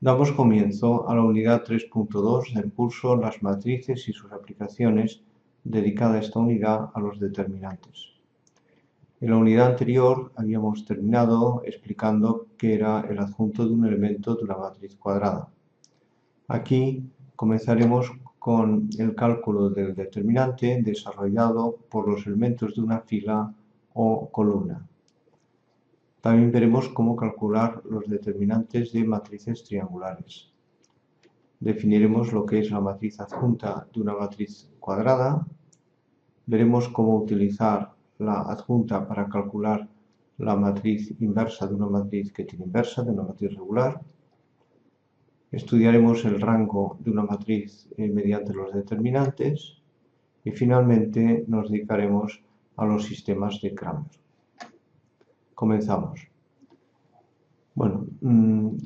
Damos comienzo a la unidad 3.2 del curso Las matrices y sus aplicaciones, dedicada esta unidad a los determinantes. En la unidad anterior habíamos terminado explicando qué era el adjunto de un elemento de una matriz cuadrada. Aquí comenzaremos con el cálculo del determinante desarrollado por los elementos de una fila o columna. También veremos cómo calcular los determinantes de matrices triangulares. Definiremos lo que es la matriz adjunta de una matriz cuadrada. Veremos cómo utilizar la adjunta para calcular la matriz inversa de una matriz que tiene inversa, de una matriz regular. Estudiaremos el rango de una matriz mediante los determinantes. Y finalmente nos dedicaremos a los sistemas de Cramer. Comenzamos. Bueno,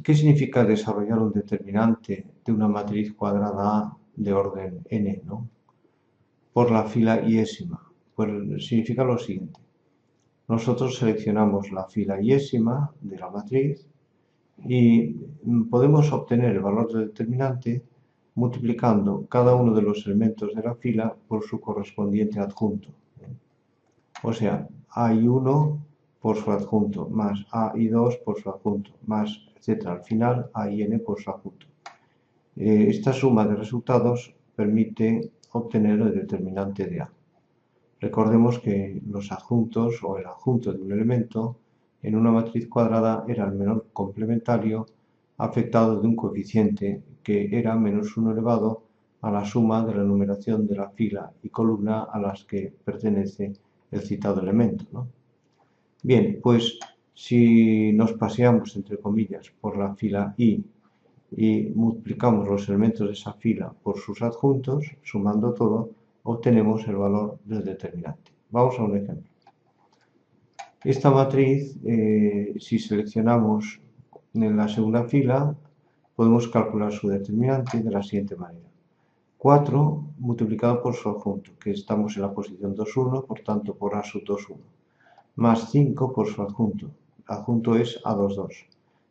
¿qué significa desarrollar un determinante de una matriz cuadrada A de orden n, ¿no? Por la fila iésima? Pues significa lo siguiente. Nosotros seleccionamos la fila iésima de la matriz y podemos obtener el valor del determinante multiplicando cada uno de los elementos de la fila por su correspondiente adjunto. O sea, A1 por su adjunto, más A2 por su adjunto, más, etc. Al final, A y N por su adjunto. Esta suma de resultados permite obtener el determinante de A. Recordemos que los adjuntos o el adjunto de un elemento en una matriz cuadrada era el menor complementario afectado de un coeficiente que era menos 1 elevado a la suma de la numeración de la fila y columna a las que pertenece el citado elemento, ¿no? Bien, pues si nos paseamos, entre comillas, por la fila I y multiplicamos los elementos de esa fila por sus adjuntos, sumando todo, obtenemos el valor del determinante. Vamos a un ejemplo. Esta matriz, si seleccionamos en la segunda fila, podemos calcular su determinante de la siguiente manera. 4 multiplicado por su adjunto, que estamos en la posición 2,1, por tanto por A sub 2,1, más 5 por su adjunto, adjunto es A2,2,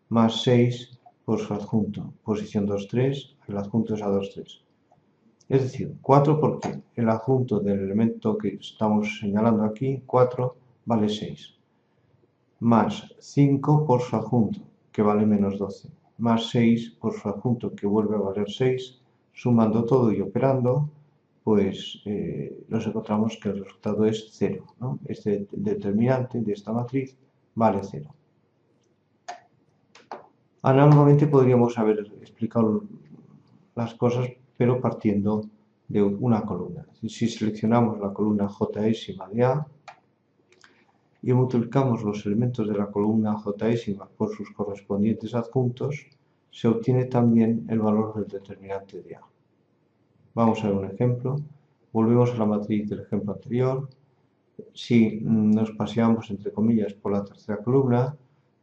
más 6 por su adjunto, posición 2,3, el adjunto es A2,3. Es decir, 4 porque el adjunto del elemento que estamos señalando aquí, 4, vale 6, más 5 por su adjunto, que vale menos 12, más 6 por su adjunto, que vuelve a valer 6, sumando todo y operando, pues nos encontramos que el resultado es 0, ¿no? Este determinante de esta matriz vale 0. Análogamente podríamos haber explicado las cosas, pero partiendo de una columna. Si seleccionamos la columna Jésima de A y multiplicamos los elementos de la columna Jésima por sus correspondientes adjuntos, se obtiene también el valor del determinante de A. Vamos a ver un ejemplo. Volvemos a la matriz del ejemplo anterior. Si nos paseamos, entre comillas, por la tercera columna,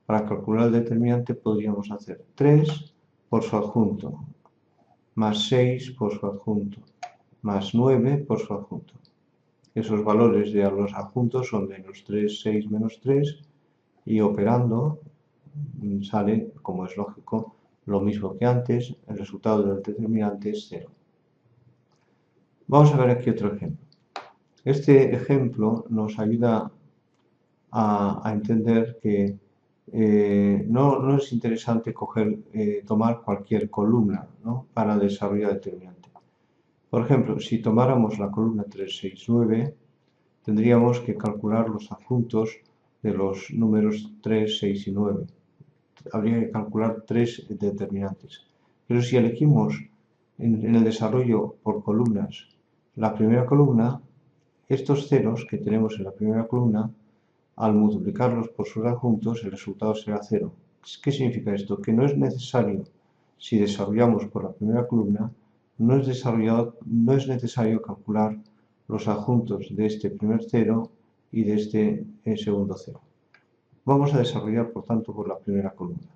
para calcular el determinante podríamos hacer 3 por su adjunto, más 6 por su adjunto, más 9 por su adjunto. Esos valores de los adjuntos son menos 3, 6, menos 3, y operando sale, como es lógico, lo mismo que antes, el resultado del determinante es 0. Vamos a ver aquí otro ejemplo. Este ejemplo nos ayuda a entender que no es interesante tomar cualquier columna, ¿no?, para desarrollar el determinante. Por ejemplo, si tomáramos la columna 3, 6, 9, tendríamos que calcular los adjuntos de los números 3, 6 y 9. Habría que calcular 3 determinantes. Pero si elegimos en el desarrollo por columnas la primera columna, estos ceros que tenemos en la primera columna, al multiplicarlos por sus adjuntos, el resultado será 0. ¿Qué significa esto? Que no es necesario, si desarrollamos por la primera columna, no es necesario calcular los adjuntos de este primer 0 y de este segundo 0. Vamos a desarrollar, por tanto, por la primera columna.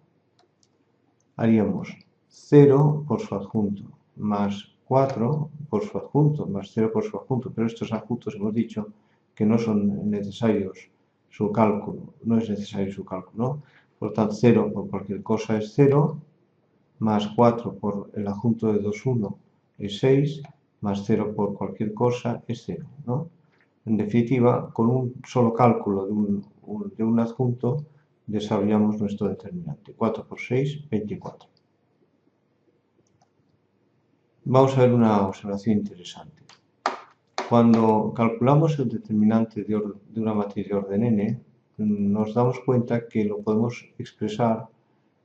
Haríamos 0 por su adjunto, más 4 por su adjunto, más 0 por su adjunto, pero estos adjuntos hemos dicho que no son necesarios su cálculo, no es necesario su cálculo, ¿no? Por tanto, 0 por cualquier cosa es 0, más 4 por el adjunto de 2, 1 es 6, más 0 por cualquier cosa es 0, ¿no? En definitiva, con un solo cálculo de un adjunto desarrollamos nuestro determinante. 4 por 6, 24. Vamos a ver una observación interesante. Cuando calculamos el determinante de una matriz de orden n, nos damos cuenta que lo podemos expresar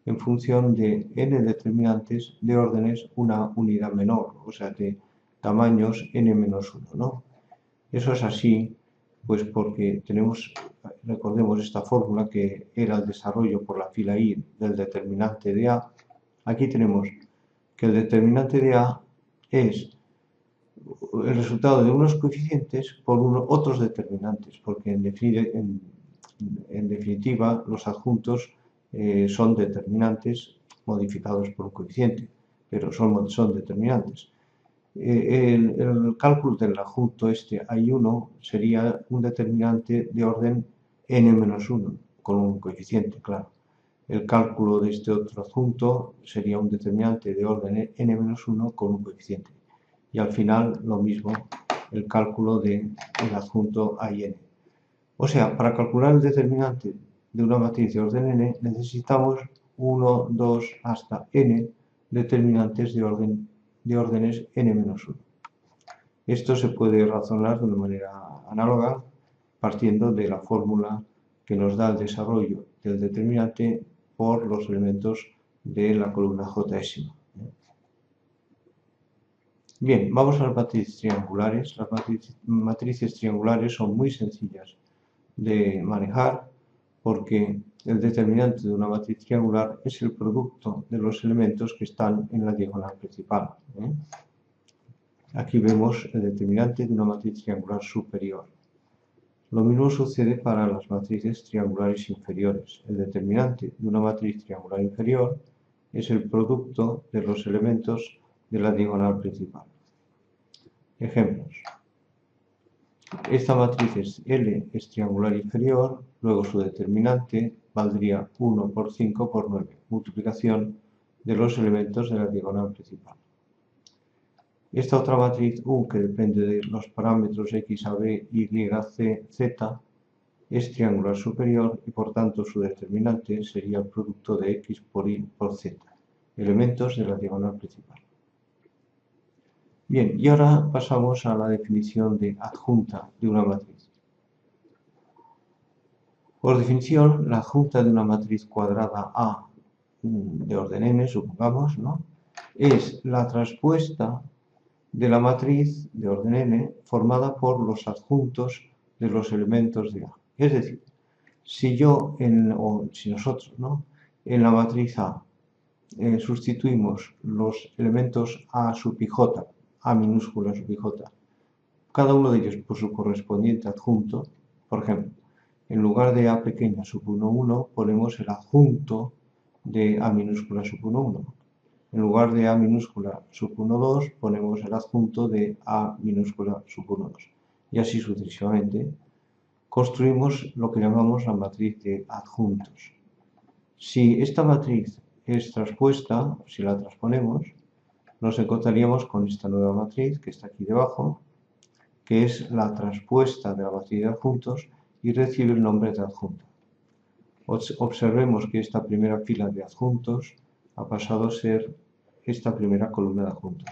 en función de n determinantes de órdenes una unidad menor, o sea, de tamaños n-1, ¿no? Eso es así, pues porque tenemos, recordemos esta fórmula que era el desarrollo por la fila i del determinante de A. Aquí tenemos que el determinante de A es el resultado de unos coeficientes por otros determinantes, porque en definitiva los adjuntos son determinantes modificados por un coeficiente, pero son determinantes. El cálculo del adjunto este I1 sería un determinante de orden n-1, con un coeficiente, claro. El cálculo de este otro adjunto sería un determinante de orden n-1 con un coeficiente. Y al final lo mismo el cálculo del adjunto IN. O sea, para calcular el determinante de una matriz de orden n necesitamos 1, 2 hasta n determinantes de órdenes n-1. Esto se puede razonar de una manera análoga partiendo de la fórmula que nos da el desarrollo del determinante por los elementos de la columna J-ésima. Bien, vamos a las matrices triangulares. Las matrices triangulares son muy sencillas de manejar porque el determinante de una matriz triangular es el producto de los elementos que están en la diagonal principal. Aquí vemos el determinante de una matriz triangular superior. Lo mismo sucede para las matrices triangulares inferiores. El determinante de una matriz triangular inferior es el producto de los elementos de la diagonal principal. Ejemplos. Esta matriz L es triangular inferior, luego su determinante valdría 1 por 5 por 9, multiplicación de los elementos de la diagonal principal. Esta otra matriz U, que depende de los parámetros X, A, B, Y, C, Z, es triangular superior y por tanto su determinante sería el producto de X por Y por Z, elementos de la diagonal principal. Bien, y ahora pasamos a la definición de adjunta de una matriz. Por definición, la adjunta de una matriz cuadrada A de orden n, supongamos, ¿no?, es la traspuesta de la matriz de orden n formada por los adjuntos de los elementos de A. Es decir, si nosotros, ¿no?, en la matriz A sustituimos los elementos A sub i j, A minúscula sub i j, cada uno de ellos por su correspondiente adjunto, por ejemplo, en lugar de A pequeña sub 1, 1, ponemos el adjunto de A minúscula sub 1, 1. En lugar de A minúscula sub 1, 2, ponemos el adjunto de A minúscula sub 1, 2. Y así sucesivamente. Construimos lo que llamamos la matriz de adjuntos. Si esta matriz es traspuesta, si la transponemos, nos encontraríamos con esta nueva matriz que está aquí debajo, que es la traspuesta de la matriz de adjuntos y recibe el nombre de adjunto. Observemos que esta primera fila de adjuntos ha pasado a ser esta primera columna de adjuntos.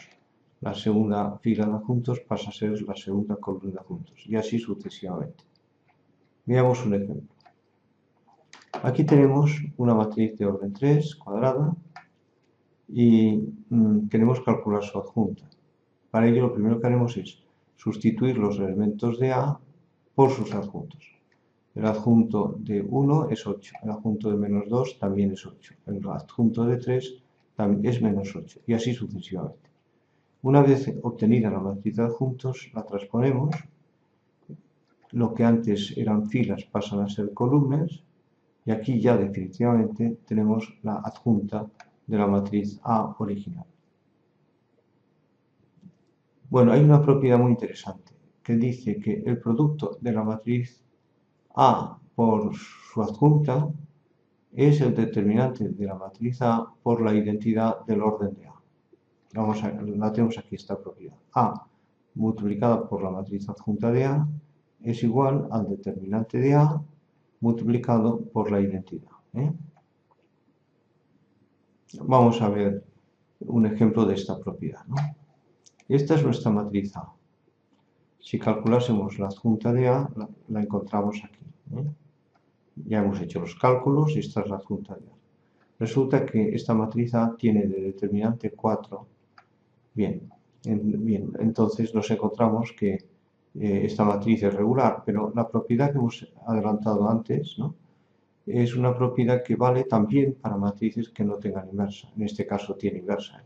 La segunda fila de adjuntos pasa a ser la segunda columna de adjuntos y así sucesivamente. Veamos un ejemplo. Aquí tenemos una matriz de orden 3 cuadrada y queremos calcular su adjunta. Para ello lo primero que haremos es sustituir los elementos de A por sus adjuntos. El adjunto de 1 es 8, el adjunto de menos 2 también es 8, el adjunto de 3 también es menos 8 y así sucesivamente. Una vez obtenida la matriz de adjuntos, la transponemos. Lo que antes eran filas pasan a ser columnas y aquí ya definitivamente tenemos la adjunta de la matriz A original. Bueno, hay una propiedad muy interesante que dice que el producto de la matriz A por su adjunta es el determinante de la matriz A por la identidad del orden de A. La tenemos aquí, esta propiedad. A multiplicada por la matriz adjunta de A es igual al determinante de A multiplicado por la identidad. Vamos a ver un ejemplo de esta propiedad, ¿no? Esta es nuestra matriz A. Si calculásemos la adjunta de A, la encontramos aquí. Ya hemos hecho los cálculos y esta es la adjunta de A. Resulta que esta matriz A tiene de determinante 4. Bien, entonces nos encontramos que esta matriz es regular, pero la propiedad que hemos adelantado antes, ¿no?, es una propiedad que vale también para matrices que no tengan inversa. En este caso tiene inversa.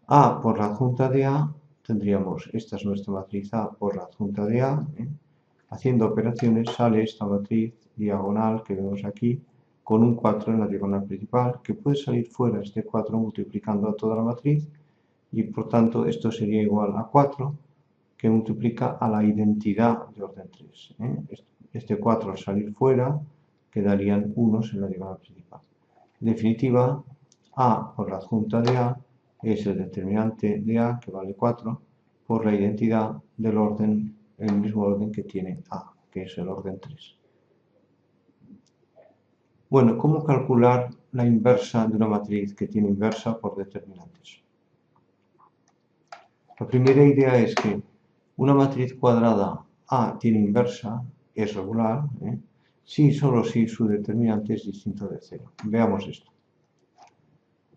A por la adjunta de A, tendríamos, esta es nuestra matriz A por la adjunta de A. Haciendo operaciones sale esta matriz diagonal que vemos aquí con un 4 en la diagonal principal, que puede salir fuera este 4 multiplicando a toda la matriz, y por tanto esto sería igual a 4, que multiplica a la identidad de orden 3. Este 4 al salir fuera quedarían unos en la diagonal principal. En definitiva, A por la adjunta de A es el determinante de A, que vale 4, por la identidad del orden, el mismo orden que tiene A, que es el orden 3. Bueno, ¿cómo calcular la inversa de una matriz que tiene inversa por determinantes? La primera idea es que una matriz cuadrada A tiene inversa, es regular, si y solo si su determinante es distinto de 0. Veamos esto.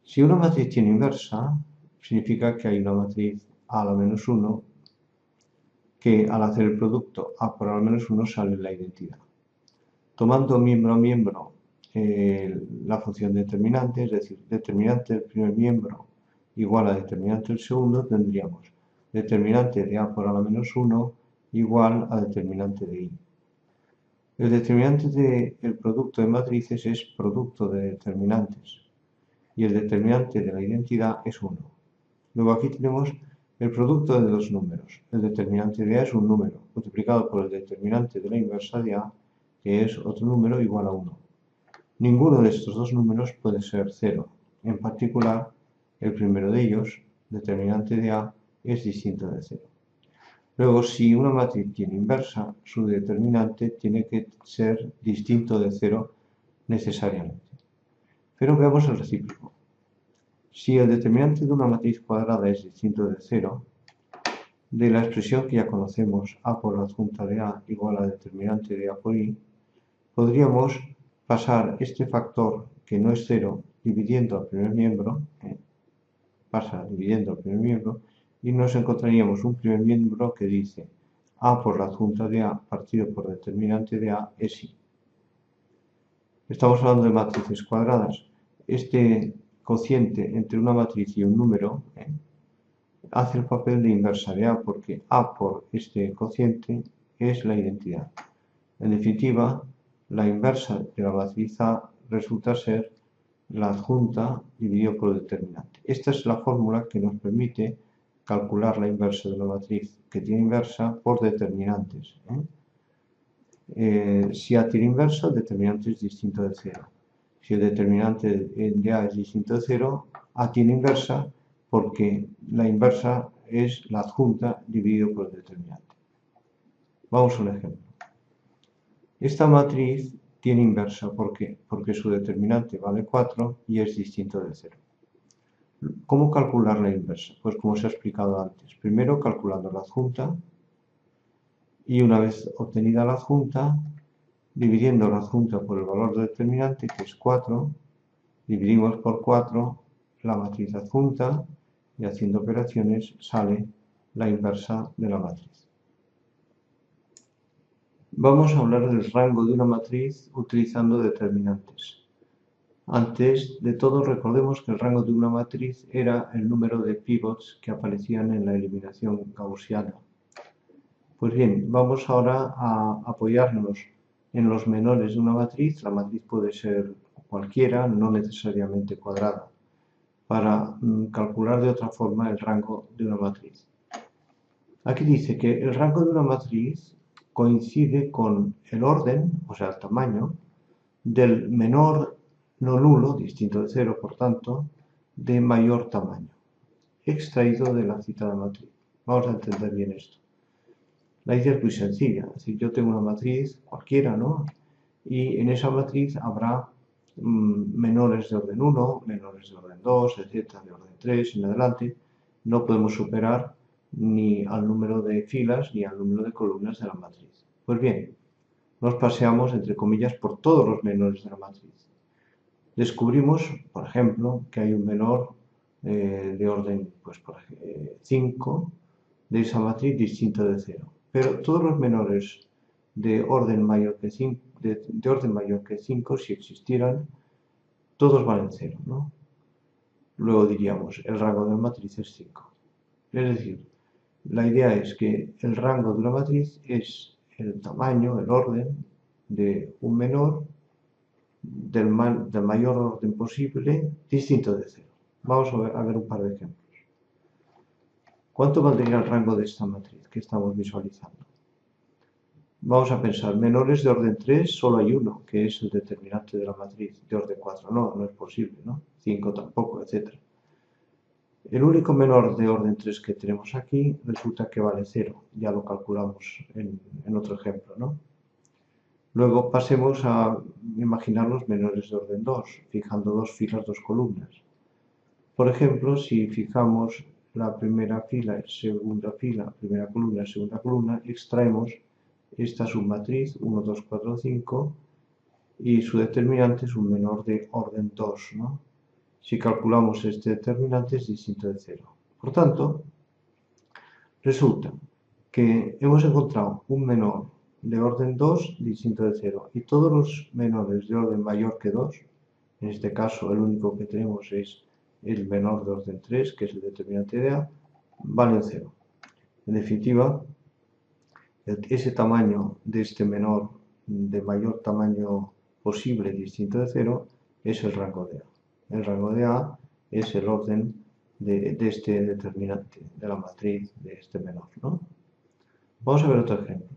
Si una matriz tiene inversa, significa que hay una matriz A a la menos 1 que al hacer el producto A por A a la menos 1 sale la identidad. Tomando miembro a miembro la función determinante, es decir, determinante del primer miembro igual a determinante del segundo, tendríamos determinante de A por A a la menos 1 igual a determinante de I. El determinante del producto de matrices es producto de determinantes y el determinante de la identidad es 1. Luego aquí tenemos el producto de dos números. El determinante de A es un número multiplicado por el determinante de la inversa de A, que es otro número igual a 1. Ninguno de estos dos números puede ser 0. En particular, el primero de ellos, determinante de A, es distinto de 0. Luego, si una matriz tiene inversa, su determinante tiene que ser distinto de 0 necesariamente. Pero veamos el recíproco. Si el determinante de una matriz cuadrada es distinto de 0, de la expresión que ya conocemos, A por la adjunta de A igual a determinante de A por I, podríamos pasar este factor, que no es 0, dividiendo al primer miembro, y nos encontraríamos un primer miembro que dice A por la adjunta de A partido por determinante de A es I. Estamos hablando de matrices cuadradas. Este cociente entre una matriz y un número hace el papel de inversa de A, porque A por este cociente es la identidad. En definitiva, la inversa de la matriz A resulta ser la adjunta dividido por el determinante. Esta es la fórmula que nos permite calcular la inversa de una matriz que tiene inversa por determinantes. Si A tiene inversa, el determinante es distinto de 0. Si el determinante de A es distinto de 0, A tiene inversa porque la inversa es la adjunta dividido por el determinante. Vamos a un ejemplo. Esta matriz tiene inversa, ¿por qué? Porque su determinante vale 4 y es distinto de 0. ¿Cómo calcular la inversa? Pues como se ha explicado antes. Primero calculando la adjunta y una vez obtenida la adjunta, dividiendo la adjunta por el valor determinante, que es 4, dividimos por 4 la matriz adjunta y haciendo operaciones sale la inversa de la matriz. Vamos a hablar del rango de una matriz utilizando determinantes. Antes de todo, recordemos que el rango de una matriz era el número de pivots que aparecían en la eliminación gaussiana. Pues bien, vamos ahora a apoyarnos en los menores de una matriz. La matriz puede ser cualquiera, no necesariamente cuadrada, para calcular de otra forma el rango de una matriz. Aquí dice que el rango de una matriz coincide con el orden, o sea, el tamaño, del menor no nulo, distinto de 0, por tanto, de mayor tamaño, extraído de la citada matriz. Vamos a entender bien esto. La idea es muy sencilla, es decir, yo tengo una matriz cualquiera, ¿no? Y en esa matriz habrá menores de orden 1, menores de orden 2, etcétera, de orden 3 en adelante. No podemos superar ni al número de filas ni al número de columnas de la matriz. Pues bien, nos paseamos, entre comillas, por todos los menores de la matriz. Descubrimos, por ejemplo, que hay un menor de orden pues, 5 de esa matriz distinto de 0. Pero todos los menores de orden mayor que 5, de orden mayor que 5, si existieran, todos valen 0, ¿no? Luego diríamos, el rango de la matriz es 5. Es decir, la idea es que el rango de una matriz es el tamaño, el orden de un menor del mayor orden posible distinto de 0. Vamos a ver un par de ejemplos. ¿Cuánto valdría el rango de esta matriz que estamos visualizando? Vamos a pensar, menores de orden 3 solo hay uno, que es el determinante de la matriz. De orden 4 no es posible, ¿no? 5 tampoco, etc. El único menor de orden 3 que tenemos aquí resulta que vale 0. Ya lo calculamos en otro ejemplo, ¿no? Luego pasemos a imaginar los menores de orden 2, fijando dos filas, dos columnas. Por ejemplo, si fijamos la primera fila, segunda fila, primera columna, extraemos esta submatriz 1, 2, 4, 5 y su determinante es un menor de orden 2, ¿no? Si calculamos este determinante es distinto de 0. Por tanto, resulta que hemos encontrado un menor de orden 2 distinto de 0 y todos los menores de orden mayor que 2, en este caso el único que tenemos es el menor de orden 3, que es el determinante de A, valen 0. En definitiva, ese tamaño de este menor de mayor tamaño posible distinto de 0 es el rango de A. El rango de A es el orden de este determinante, de la matriz de este menor, ¿no? Vamos a ver otro ejemplo.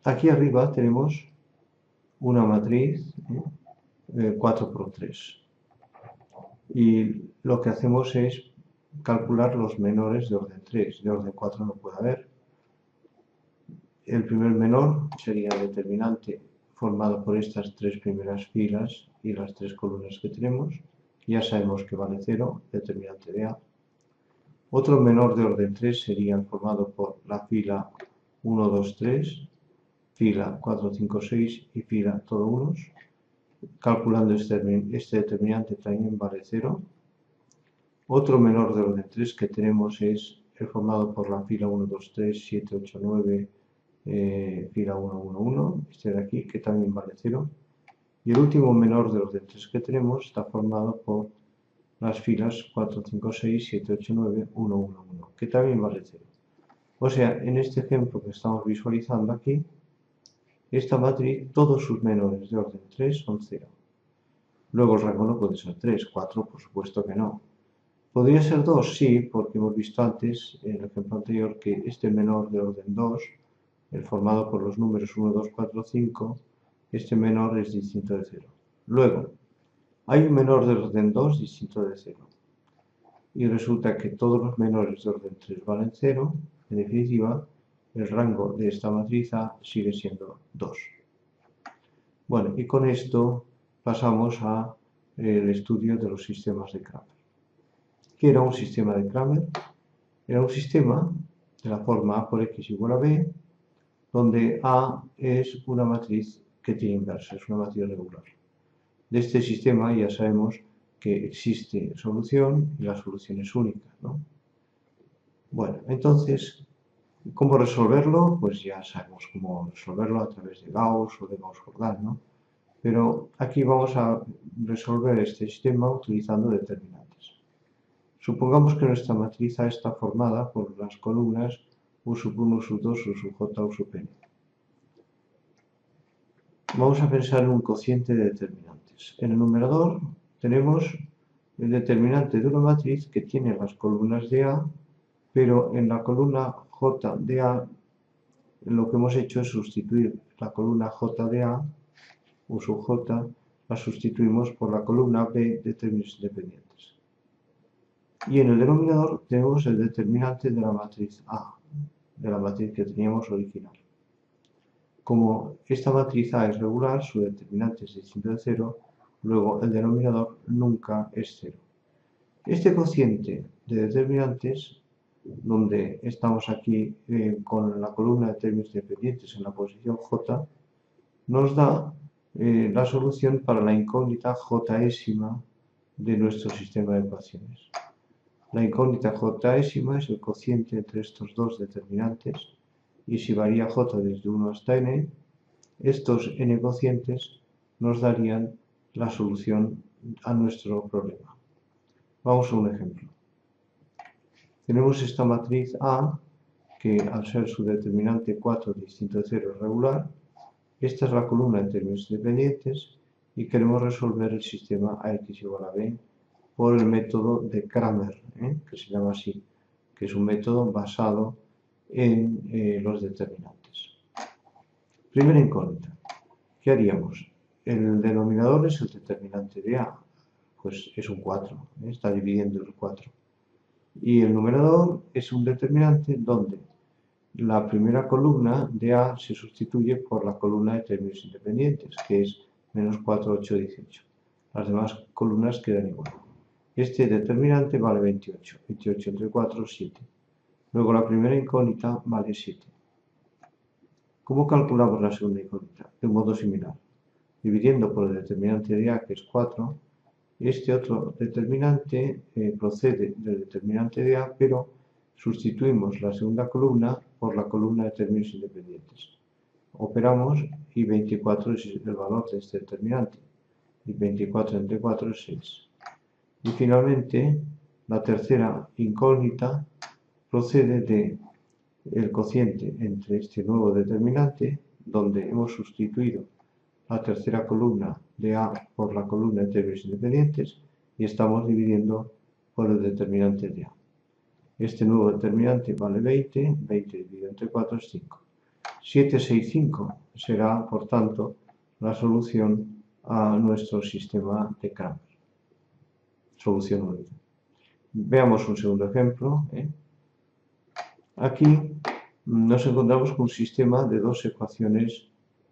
Aquí arriba tenemos una matriz 4 por 3 y lo que hacemos es calcular los menores de orden 3, de orden 4 no puede haber. El primer menor sería el determinante formado por estas tres primeras filas y las tres columnas que tenemos. Ya sabemos que vale 0, determinante de A. Otro menor de orden 3 sería formado por la fila 1, 2, 3, fila 4, 5, 6 y fila todo unos. Calculando este determinante también vale 0. Otro menor de orden 3 que tenemos es el formado por la fila 1, 2, 3, 7, 8, 9, fila 1, 1, 1, este de aquí, que también vale 0. Y el último menor de orden 3 que tenemos está formado por las filas 4, 5, 6, 7, 8, 9, 1, 1, 1, que también vale 0. O sea, en este ejemplo que estamos visualizando aquí, esta matriz, todos sus menores de orden 3 son 0. Luego el rango no puede ser 3, 4 por supuesto que no. ¿Podría ser 2? Sí, porque hemos visto antes, en el ejemplo anterior, que este menor de orden 2, el formado por los números 1, 2, 4, 5, este menor es distinto de 0. Luego, hay un menor de orden 2 distinto de 0. Y resulta que todos los menores de orden 3 valen 0. En definitiva, el rango de esta matriz A sigue siendo 2. Bueno, y con esto pasamos al estudio de los sistemas de Cramer. ¿Qué era un sistema de Cramer? Era un sistema de la forma A por X igual a B, donde A es una matriz que tiene inversa, es una matriz regular. De este sistema ya sabemos que existe solución y la solución es única, ¿no? Bueno, entonces, ¿cómo resolverlo? Pues ya sabemos cómo resolverlo a través de Gauss o de Gauss-Jordan, ¿no? Pero aquí vamos a resolver este sistema utilizando determinantes. Supongamos que nuestra matriz A está formada por las columnas U sub 1, U sub 2, U sub J, U sub N. Vamos a pensar en un cociente de determinantes. En el numerador tenemos el determinante de una matriz que tiene las columnas de A, pero en la columna J de A lo que hemos hecho es sustituir la columna j de a, u sub j, la sustituimos por la columna b de términos independientes. Y en el denominador tenemos el determinante de la matriz A, de la matriz que teníamos original. Como esta matriz A es regular, su determinante es distinto de 0, luego el denominador nunca es 0. Este cociente de determinantes, donde estamos aquí con la columna de términos independientes en la posición j, nos da la solución para la incógnita jésima de nuestro sistema de ecuaciones. La incógnita jésima es el cociente entre estos dos determinantes, y si varía j desde 1 hasta n, estos n cocientes nos darían la solución a nuestro problema. Vamos a un ejemplo. Tenemos esta matriz A, que al ser su determinante 4 distinto de 0 es regular. Esta es la columna en términos independientes y queremos resolver el sistema AX igual a B por el método de Cramer, que se llama así, que es un método basado en los determinantes. Primera incógnita. ¿Qué haríamos? El denominador es el determinante de A, pues es un 4, está dividiendo el 4. Y el numerador es un determinante donde la primera columna de A se sustituye por la columna de términos independientes, que es menos 4, 8, 18. Las demás columnas quedan igual. Este determinante vale 28. 28 entre 4, 7. Luego la primera incógnita vale 7. ¿Cómo calculamos la segunda incógnita? De un modo similar. Dividiendo por el determinante de A, que es 4, este otro determinante procede del determinante de A, pero sustituimos la segunda columna por la columna de términos independientes. Operamos y 24 es el valor de este determinante. Y 24 entre 4 es 6. Y finalmente, la tercera incógnita procede del cociente entre este nuevo determinante, donde hemos sustituido la tercera columna de A por la columna de términos independientes y estamos dividiendo por el determinante de A. Este nuevo determinante vale 20, 20 dividido entre 4 es 5. 7, 6, 5 será, por tanto, la solución a nuestro sistema de Cramer. Solución única. Veamos un segundo ejemplo. Aquí nos encontramos con un sistema de dos ecuaciones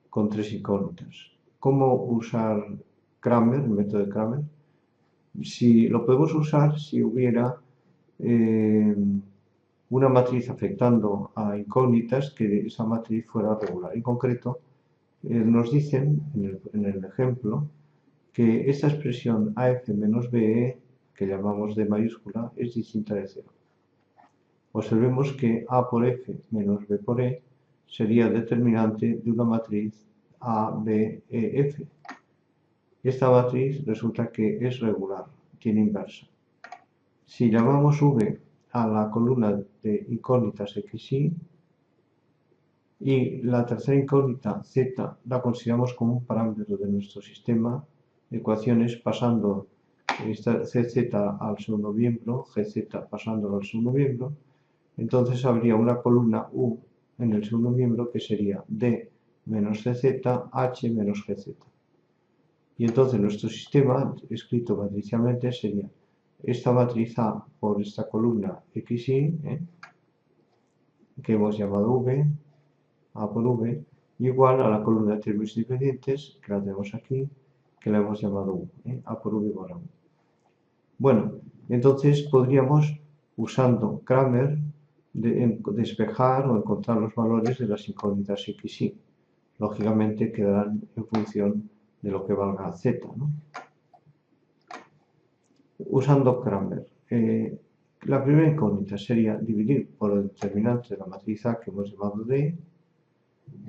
con tres incógnitas. ¿Cómo usar Cramer, el método de Cramer? Si lo podemos usar si hubiera una matriz afectando a incógnitas que esa matriz fuera regular. En concreto, nos dicen en el ejemplo que esta expresión AF menos BE, que llamamos D mayúscula, es distinta de 0. Observemos que A por F menos B por E sería el determinante de una matriz A, B, E, F. Esta matriz resulta que es regular, tiene inversa. Si llamamos V a la columna de incógnitas XY y la tercera incógnita Z la consideramos como un parámetro de nuestro sistema de ecuaciones pasando esta CZ al segundo miembro, GZ pasándolo al segundo miembro, entonces habría una columna U en el segundo miembro que sería D menos CZ, H menos GZ. Y entonces nuestro sistema, escrito matricialmente, sería esta matriz A por esta columna XY, que hemos llamado V, A por V, igual a la columna de términos independientes, que la tenemos aquí, que la hemos llamado U, A por V igual a U. Bueno, entonces podríamos, usando Cramer, despejar o encontrar los valores de las incógnitas XY. Lógicamente quedarán en función de lo que valga Z, ¿no? Usando Cramer, la primera incógnita sería dividir por el determinante de la matriz A que hemos llamado D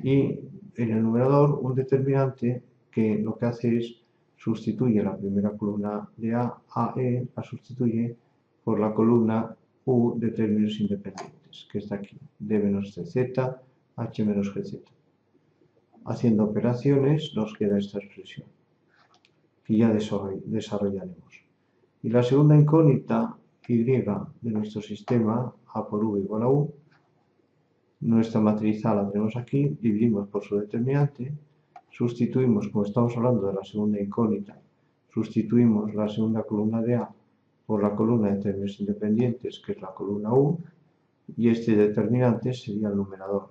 y en el numerador un determinante que lo que hace es sustituye la primera columna de A, AE, la sustituye por la columna U de términos independientes, que está aquí, D menos CZ, H menos GZ. Haciendo operaciones nos queda esta expresión, que ya desarrollaremos. Y la segunda incógnita, Y, de nuestro sistema, A por V igual a U, Nuestra matriz A la tenemos aquí, dividimos por su determinante, sustituimos, como estamos hablando de la segunda incógnita, sustituimos la segunda columna de A por la columna de términos independientes, que es la columna U, y este determinante sería el numerador.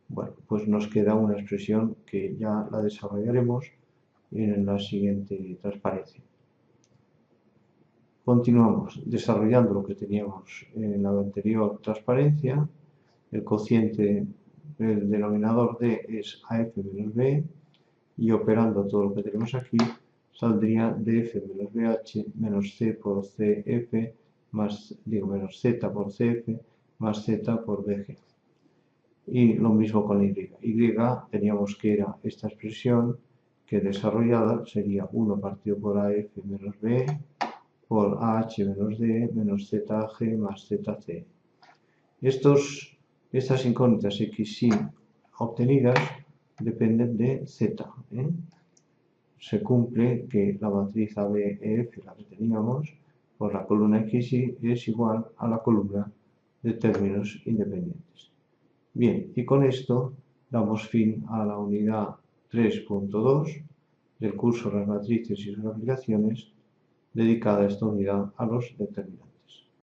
Bueno, pues nos queda una expresión que ya la desarrollaremos en la siguiente transparencia. Continuamos desarrollando lo que teníamos en la anterior transparencia. El cociente, el denominador D es AF menos B, y operando todo lo que tenemos aquí, saldría DF menos BH menos C por CF más, menos Z por CF más Z por BG. Y lo mismo con Y. Y teníamos que era esta expresión que desarrollada sería 1 partido por AF menos B por AH menos D menos ZG más ZC. Estas incógnitas XY obtenidas dependen de Z. Se cumple que la matriz ABEF, la que teníamos, por la columna XY es igual a la columna de términos independientes. Bien, y con esto damos fin a la unidad 3.2 del curso Las matrices y sus aplicaciones, dedicada a esta unidad a los determinantes.